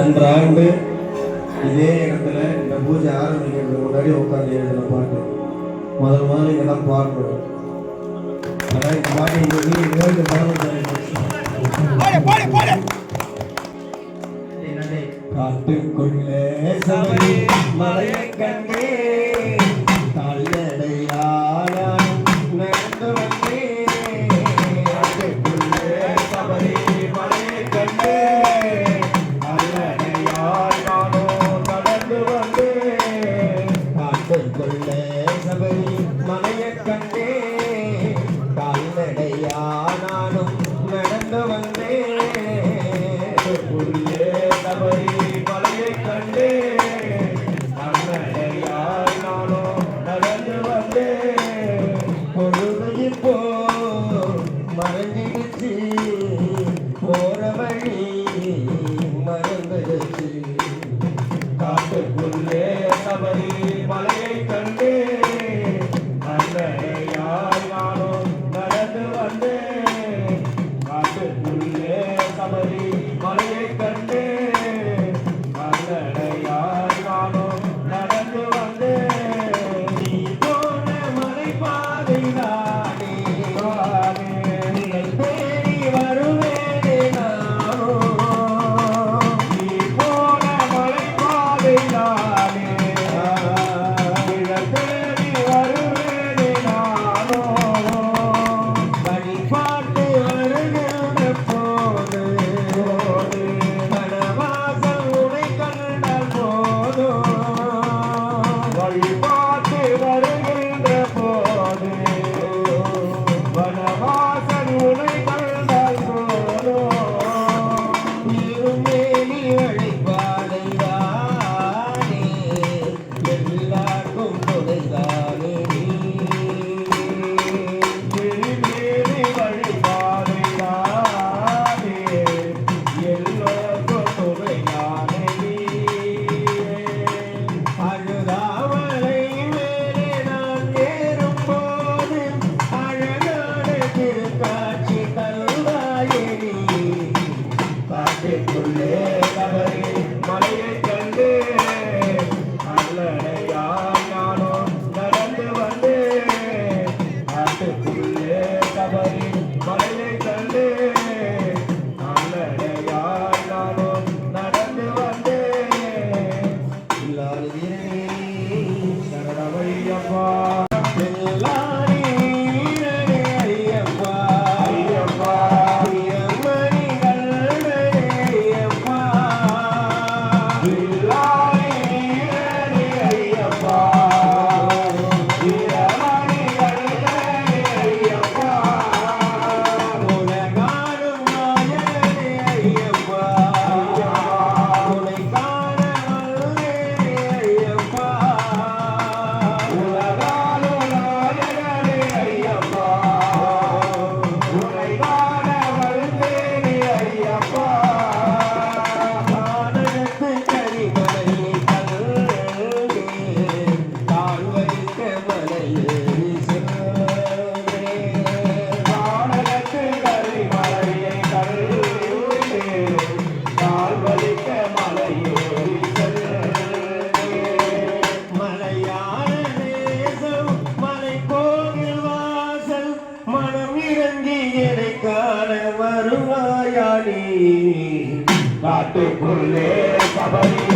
சென்ற ஆண்டு இதே இடத்துல இந்த பூஜை ஆரம்பிக்கிறதுக்கு முன்னாடி உட்காந்து எழுதின பாட்டு முதல்ல இங்கே தான் பாடணும். ஆனால் இந்த பாட்டு இங்கே காட்டுக்குள்ளே சபரி மலையை கண்டே கால்நடையாலும் நடந்து வந்தே காட்டுக்குள்ளே சபரி மலையை கண்டே கால்நடையாலும் நடந்து வந்தே காட்டுக்குள்ளே சபரி மலையை கண்டே கால்நடையானாலும் நடந்து வந்தே உள்ளே சபரி மலையை கண்டே கண்ணடையாய் நானும் நடந்து வந்தே பொழுதையில் போ மறைஞ்சிடுச்சு போற வழி மறந்துடுச்சு காட்டுக்குள்ளே சபரி மலையை கண்டே கண்ணடையாய் நானும் நடந்து வந்தே காட்டுக்குள்ளே சபரி மலையை கண்டே கண்ணடையாய் நானும் நடந்து வந்தே நீ போன மலை பாதைதானே தேடி வருவேனே நானும் நீ போன மலை பாதைதானே தேடி வருவேனே நானும் வழிபாட்டு வருகின்ற போது வனவாசல் உனை கண்டால் போதும் வழிபாட்டு வருகின்ற போது வனவாசல் உனை கண்டால் போதும் இருமேனி வழிபாடைதானே எல்லாருக்கும் துணைதானே திருமேனி வழிபாடைதானே எல்லோருக்கும் துணைதானே அழுதாமலை மேலே நான் ஏறும்போது அழகான திருக்காட்சி தருவாயே காட்டுக்குள்ளே சபரி மலையை கண்டு அல்லடையாய் நானும் நடந்து வந்தே காட்டுக்குள்ளே சபரி மலையை கண்டு அல்லடையாய் நானும் நடந்து வந்தே இல்லாத வீரனே சரணமையப்பா எல்லாரி வீரனே ஐயப்பா ஐயப்பா ஐயம்மணி கல்லே ஐயப்பா எல்லாரி வீரனே ஐயப்பா வீரமணி கல்லே ஐயப்பா உலகாடும் நாயகனே ஐயப்பா உனை காண வந்தேனே ஐயப்பா உலகாடும் நாயகனே ஐயப்பா உனை காண வந்தேனே ஐயப்பா கானகத்து கரிமலையை கண்டே கால் வைக்க மலையேறி சென்றேன் கானகத்து கரிமலையை கண்டே கால் வைக்க மலையேறி சென்றேன் மலையான நேசம் மலை கோவில் வாசல் மனம் இறங்கி என்னை காண வருவாயாடி காட்டுக்குள்ளே சபரி